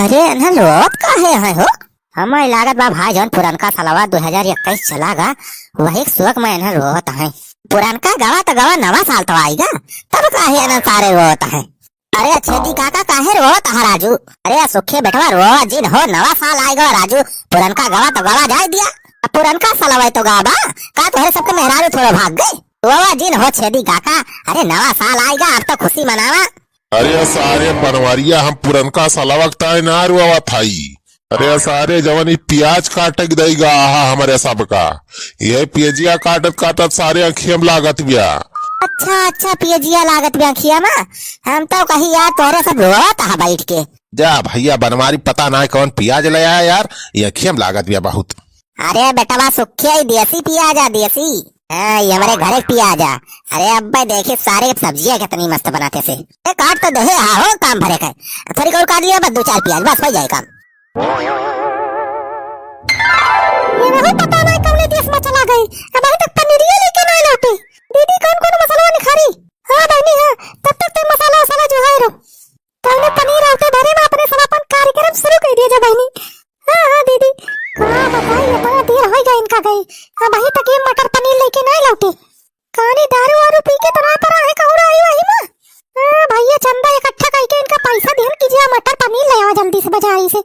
अरे ना लोट काहे है हो? हमारी लागत बा भाई जौन पुरनका सालवा 2021 चलागा वही सुख में ना रोत है। पुरनका गवा तो गवा नवा साल तो आएगा तब काहे ना सारे रोत है। अरे छेदी काका काहे रोत है राजू? अरे सुखे बेटवा रो जिन हो नवा साल आएगा राजू। पुरनका गवा तो गवा जाए दिया, पुरनका सालवा तो गाबा का तोहरे सबके मेहरारू थोड़ा भाग गए वो जिन हो छेदी काका। अरे नवा साल आएगा अब तो खुशी मनावा। अरे सारे बनवारिया हम पुरनका सालवा ना रुआ थाई। अरे सारे जवानी प्याज काटक देगा हमारे सबका ये पियजिया काटत काटत सारे अखियम लागत बिया। अच्छा अच्छा पियजिया लागत बिया अखिया में। हम तो कही यार तोहरे सब रोत है बैठ के। जा भैया बनवारी पता ना कौन प्याज ले आया यार, ये अखियम लागत बिया बहुत। अरे बेटा सुखिया देसी प्याजा देसी। ये हमारे घर प्याजा। अरे अब भाई देखे सारे सब्जियां कितनी मस्त बनाते से। काट तो दे हो काम भरे का थोड़ी और काट लिया बस 2-4 प्याज बस हो जाए काम। ये नहीं पता नहीं कौन देश में चला गई अब अभी तक पनीरिया लेके नहीं लौटे। दीदी कौन कौन मसाला निखारी? हाँ बहनी हाँ तब तक ते मसाला वसाला जो है रो कौन पनीर आते भरे में अपने सब अपन कार्यक्रम शुरू कर दिया जा बहनी। हाँ हाँ दीदी हाँ बताइए बड़ा देर हो गया इनका गई अब अभी तक ये मटर पनीर लेके नहीं लौटे। कहानी दारू वारू पी के तना पर है कहूँ आई वही में। भैया चंदा इकट्ठा करके इनका पैसा देन कीजिए मटर पनीर ले आओ जल्दी से बाजारी से।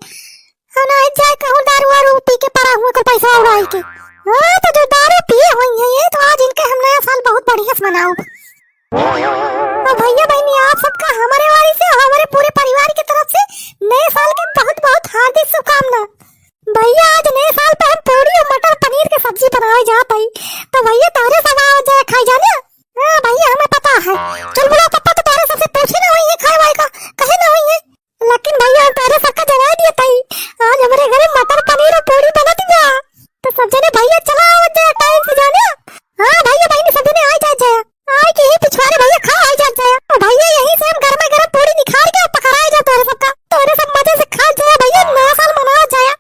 ना जाए कहूँ दारू वारू पी के पड़ा हुआ को पैसा उड़ाई के। हाँ तो जो दारू पिए हुई है ये तो आज इनके हम नया साल बहुत बढ़िया से मनाओ। तो भैया बहनी आप सबका हमारे वाली से हमारे पूरे परिवार की तरफ से नए साल के बहुत बहुत हार्दिक शुभकामना। भैया आज नए साल पे हम पूरी और मटर पनीर की सब्जी बनाए जात हई तो भैया तोरे सब आओ जाए खाई जाने। हाँ भैया हमें पता है। चल बोला पापा तो तोरे सबसे पूछे ना हुई है खाए वाई का कहे ना हुई है लेकिन भैया हम तोरे सबका जवाब दिया था आज हमारे घर में मटर पनीर और पूरी बना दिया तो सब जने भैया चला आओ जाए टाइम से जाने। हाँ भैया बहनी सब जने आ जाए आए के ही पिछवाड़े भैया खा आ जाए और भैया यहीं से हम गर्मा गर्म पूरी निखार के पकड़ाए जाए तोरे सबका तोरे सब मजे से खा जाए भैया नया साल मनाया जाए।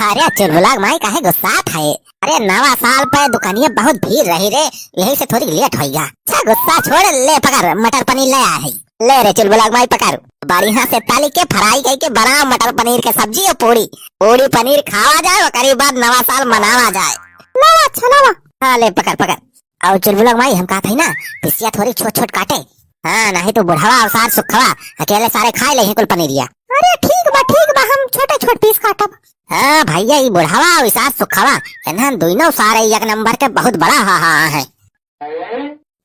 अरे चुलबुलाग माई काहे गुस्सात है? अरे नवा साल पे दुकानिया बहुत भीड़ रही रे यही से थोड़ी लेट होइगा। अच्छा गुस्सा छोड़ ले पकड़ मटर पनीर ले आया है। ले रे चुलबुलाग माई पकड़ बढ़िया से ताली के फ्राई करके बना मटर पनीर के सब्जी और पूरी पूरी पनीर खावा जाए और करीब बाद नवा साल मनावा जाए। लावा अच्छा लावा। हाँ ले पकड़ पकड़। और चुलबुलाग माई हम कहते है ना पिसिया थोड़ी छोट छोट काटे। हाँ नहीं तो बुढ़ावा और सार सुखवा अकेले सारे खाए ले कुल पनीरिया। अरे ठीक बा हम छोटे छोटे पीस काटब। हाँ भैया ये बुढ़ावा और सार सुखवा इन्हन दोनों सारे एक नंबर के बहुत बड़ा हाँ है।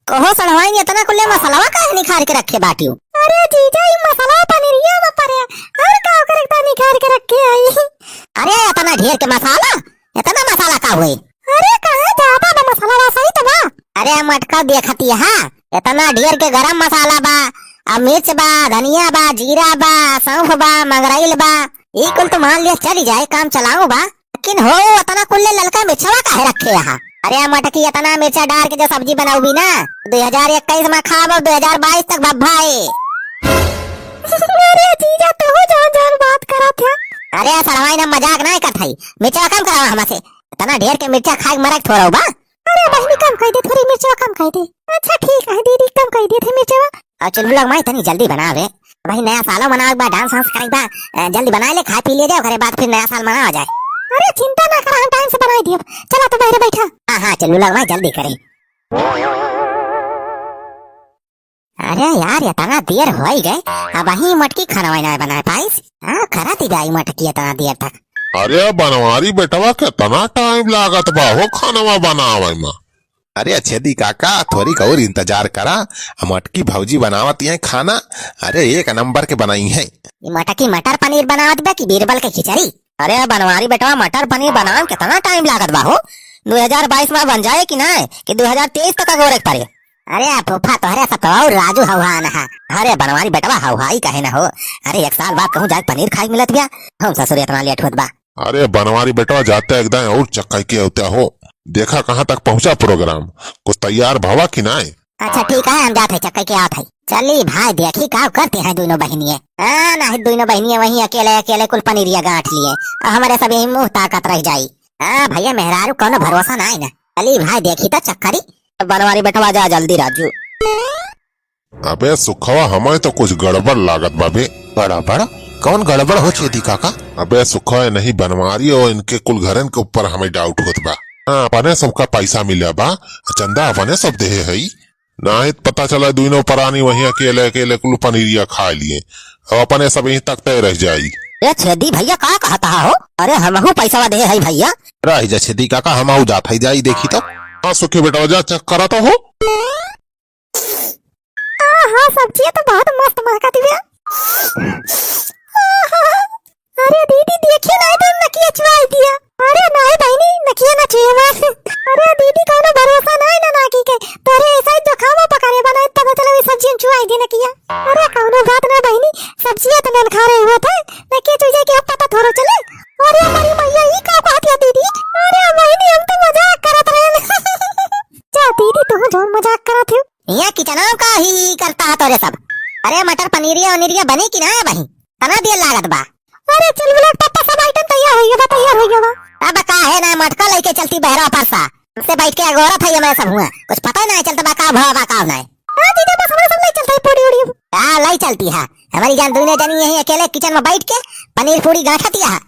कहो सड़वाई इतना कुल्ले मसाला काहे निखार के रखे बाटियो? अरे जीजा ये मसाला पनीरिया में पड़े और का करता निखार के रखे आई। अरे इतना ढेर के मसाला इतना मसाला का हुए? अरे कहां ज्यादा बा मसाला सही तो बा। अरे मटका देखती है इतना ढेर के गरम मसाला बा अब मिर्च बा धनिया बा जीरा बा सौंफ बा मंगराइल बा ये कुल तो मान लिया चली जाए काम चलाओ बा लेकिन हो इतना कुल्ले ललका मिर्चवा काहे रखे यहाँ? अरे मटकी इतना मिर्चा डाल के जो सब्जी बनाऊगी ना 2021 में खाब 2022 तक भाई। अरे जीजा तो हो जान बात करा था। अरे सड़वाई ना मजाक नहीं करत हई मिर्चा कम करावा हमसे इतना ढेर के मिर्चा खाए मरक थोड़ा बा। अरे बहनी कम कर दे थोड़ी मिर्चा कम कर दे। अच्छा ठीक है दीदी कम कर दे थे मिर्चा। और चल लोग मैं इतनी जल्दी बनावे भाई नया साल मनाओ बा डांस वांस करें बा जल्दी बना ले खा पी ले जाओ घरे बाद फिर नया साल मनाया जाए। अरे चिंता ना कर हम टाइम से बना दियो चला तो बाहर बैठा। हाँ चलो लोग मैं जल्दी करें। अरे यार इतना देर हो ही गए अब वही मटकी खाना वाना बनाए पाइस। हाँ खरा थी भाई मटकी इतना देर तक। अरे बनवारी बेटवा कितना टाइम लागत बा हो खाना बनावे में। अरे छेदी काका थोड़ी और इंतजार करा मटकी भौजी बनावती है खाना। अरे एक नंबर के बनाई है। मटकी मटर पनीर बनावत बा कि बीरबल के खिचड़ी? अरे बनवारी बेटवा मटर पनीर बनावे कितना टाइम लागत बा हो? 2022 में बन जाए कि नहीं कि 2023 तक गोरे करे? अरे फूफा तोहरे सब तो राजू हवा ना। अरे बनवारी बेटवा हवाई कहे ना हो। अरे एक साल बाद कहूँ जाए पनीर खाई मिलत गया हम ससुर इतना लेट होत बा। अरे बनवारी बेटवा जाते एकदम और चक्का के होता हो देखा कहाँ तक पहुँचा प्रोग्राम कुछ तैयार भवा कि नहीं? अच्छा ठीक है हम जाते चक्के के आते चली भाई देखी का करते हैं दोनों बहनिये। नहीं दोनों बहनिये वही अकेले अकेले कुल पनीरिया गांठ लिए हमारे सब यही मुँह ताकत रह जाये। भैया मेहरारू कोनो भरोसा ना है ना। चली भाई देखी तो चक्करी बनवारी बेटवा जा जल्दी राजू। अबे सुखवा हमें तो कुछ गड़बड़ लागत बाबे। गड़बड़? कौन गड़बड़ हो छेदी काका? अबे सुखवा नहीं बनवारी और इनके कुल घरन के ऊपर हमें डाउट होत बा। हाँ, अपने सबका पैसा मिला बा, चंदा अपने सब दे है ना। पता चला दोनों परानी वही अकेले अकेले कुल पनीरिया खा लिए और अपने सब यहीं तक तय रह जाई। ए छेदी भैया का कहता हो? अरे हमहू पैसा दे है भैया। रह जा छेदी काका, हम आऊ जात है जाई देखी तो। हाँ सुखी बेटा जा चेक करा तो हो। हाँ सब्जी तो बहुत मस्त महकती है। अरे दीदी देखिए ना, तो नकिया चुराई दिया। अरे नहीं बहनी, नकिया ना चाहिए मैं। अरे दीदी कोनो भरोसा नहीं ना नाकी के, तोरे ऐसा ही जो खावा पकारे बनाए पता चला वे सब्जी चुराई दी नकिया। अरे कोनो बात ना बहनी, सब्जियां तो नन खा रहे हुए थे, नकिया चुराई के अब पता थोड़ा चले। अरे हमारी मैया ही का कहती है दीदी। अरे बहनी हम तो मजाक करत रहे। जा दीदी तुम जो मजाक करत हो। यहाँ किचनाव का ही करता है तोरे सब। अरे मटर पनीरिया वनीरिया बनी कि ना बही? तना देर लागत बा। अरे चल बोला पापा, सब आइटम तैयार हो गया, तैयार हो गया। अब का है ना मटका लेके चलती बहरा परसा से बैठ के अगोरा था मैं सब हुआ, कुछ पता नहीं चलता बा का भवा बा का नहीं। हां दीदी बस हमरा सब नहीं चलता है पूरी उड़ी। हां लाई चलती है हमारी जान, दुनिया जानी यही अकेले किचन में बैठ के पनीर पूरी गांठती है।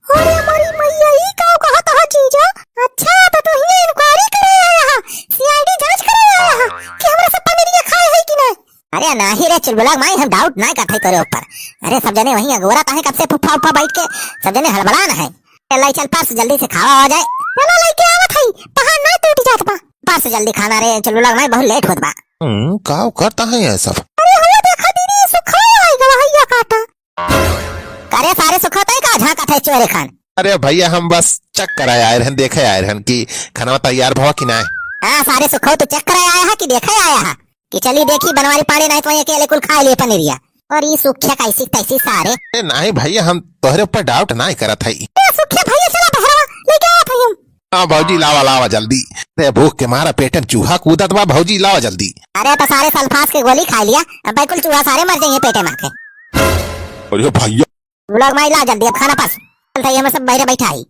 अरे हमारी मैया ही का कहता है चीजा। अच्छा तो तू ही इंक्वायरी करे आया है, सीआईडी जांच करे आया है कि हमरा सब पनीरिया खाए है कि नहीं। अरे नहीं रे चुलबुला माई, हम डाउट नहीं करते तेरे ऊपर। अरे सब जने वहीं अगोरा है कब से फुफा उफा बैठ के सब जने हड़बड़ाना है। लाई चल पास जल्दी से खावा हो जाए। चलो लेके आवत हई, पहाड़ ना टूट जात बा। पास जल्दी खाना रे चुलबुला माई, बहुत लेट होत बा। का करता है ये सब? अरे हवा देखा दीदी, सुखा आई गवा हैया काटा। करे सारे सुखाते का झाका थे चोरे खान। अरे भैया हम बस चेक कराए आए रहन, देखे आए रहन कि खाना तैयार भवा कि ना। हाँ सारे सुखो तो चेक कराए आया है कि देखे आया है कि चली देखी बनवारी पानी नहीं तो ये अकेले कुल खा लिए पनीरिया और ये सुखिया कैसी तैसी सारे। नहीं भैया हम तोहरे ऊपर डाउट नहीं करत है। सुखिया भैया चला बहरा लेके आवत हई हम। हाँ भौजी लावा लावा जल्दी, रे भूख के मारा पेटन चूहा कूदत बा, भौजी लावा जल्दी। अरे तो सारे सल्फास के गोली खा लिया, अब बिल्कुल चूहा सारे मर जाएंगे पेटे मार के। अरे भैया लोग माई ला जल्दी, अब खाना पास हम सब बहरे बैठा ही।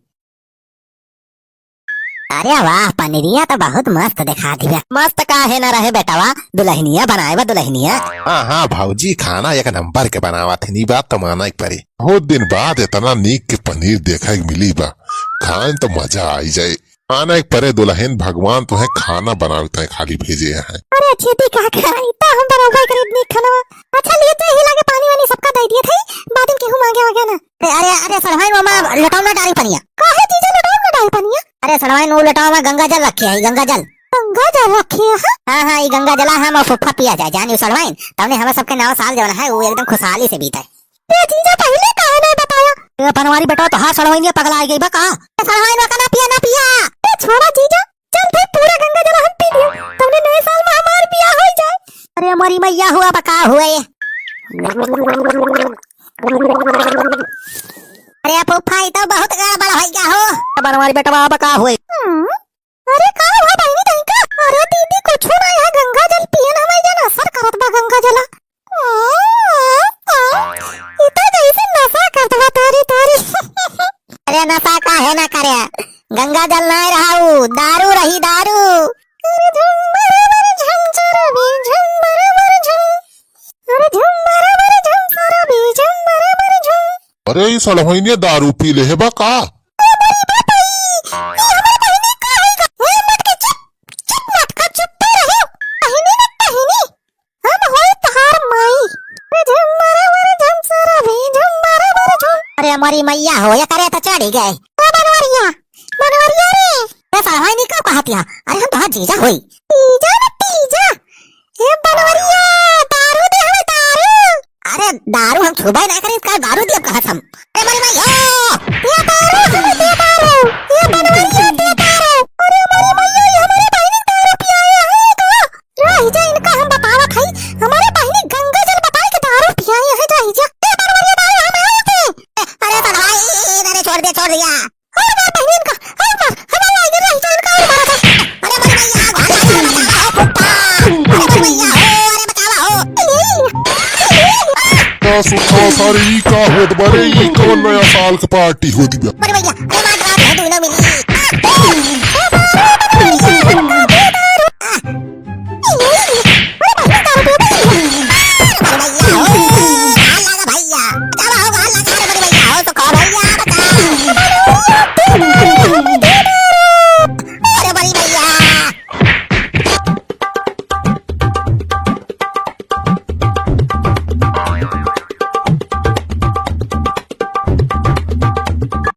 अरे वाह पनीरिया तो बहुत मस्त दिखा दिया। मस्त का है ना रहे बेटा, वाह दुल्हनिया बनाए बा दुल्हनिया। हाँ हाँ भौजी खाना एक नंबर के बनावा थे, नी बात तो माना पड़े। बहुत दिन बाद इतना नीक के पनीर देखा मिली बा, खान तो मजा आई जाए। आना एक परे दुल्हन भगवान तुम्हें खाना बनाते हैं खाली भेजे हैं। अरे छेदी का कराई ता हम बराबर खरीद नी खाना। अच्छा लिए तो हिला के पानी वानी सबका दे दिए थे, बाद में केहू मांगे आगे ना। अरे अरे सड़वाई मामा लटाओ ना डाली पनिया। काहे चीज लटाओ ना डाल पनिया? अरे सड़वाई नो लटाओ में गंगा जल रखे है, गंगा जल। गंगा जल रखे है? हाँ हाँ ये गंगा जला हम फुफा पिया जाए जानी सड़वाई, तबने हमें सबके नाव साल जवन है वो एकदम खुशहाली से बीता है। ये चीज पहले काहे नहीं बताया? ये पनवारी बेटा तो हाँ सड़वाई ने पगला गई बा का। सड़वाई में ना पिया ना पिया। ए छोड़ा जीजा, चल भाई पूरा गंगा जल हम पी लियो, तुमने नए साल में हमार बियाह हो जाए। अरे हमारी मैया हुआ बका हुआ ये। अरे फुफा तो बहुत गड़बड़ हो गया हो। बनवारी बेटा बका हुए। अरे का हुआ बहनी नहीं का? अरे दीदी कुछ नहीं है, गंगा जल पियन हमें जन असर करत बा गंगा जला। इतना जैसे नशा करत बा तोरी तोरी। अरे नशा का है ना करे, गंगा जल नहीं रहा वो दारू रही दारू। अरे झम बराबर झम सराबी झम बराबर झम, अरे झम बराबर झम सराबी झम बराबर झम। अरे ये सड़वाई दारू पी ले है बा का? हमारी मैया हो या करे तो चढ़ी गए। बनवारिया बनवारिया रे, ये सड़वाई नहीं का कहतिया। अरे हम तो जीजा हुई। तीजा ना तीजा, ये बनवारिया दारू दे हमें दारू। अरे दारू हम छुबा नहीं करें, इसका दारू दिया कहा हम। अरे हमारी मैया ये दारू हमें दे दारू, ये बनवारिया दे दारू। अरे हमारी मैया ये हमारी बहनी दारू पियाया है का? रही जा इनका हम बतावत हई, हमारे बहनी गंगा जल बताई के दारू पियाया है। रही जा ये बनवारिया दारू हमें अरे सड़वाई मैंने छोड़ दिया। अरे मैं बहनी इनका अरे मार हमारा इधर रही जा इनका और मारा था। अरे हमारी मैया हो फुप्पा, अरे हमारी मैया हो, अरे बचावा हो। सुखा सारी का होत बारे, ये कौन नया साल का पार्टी होती बा? अरे भैया अरे मार रात है तू ना मिली।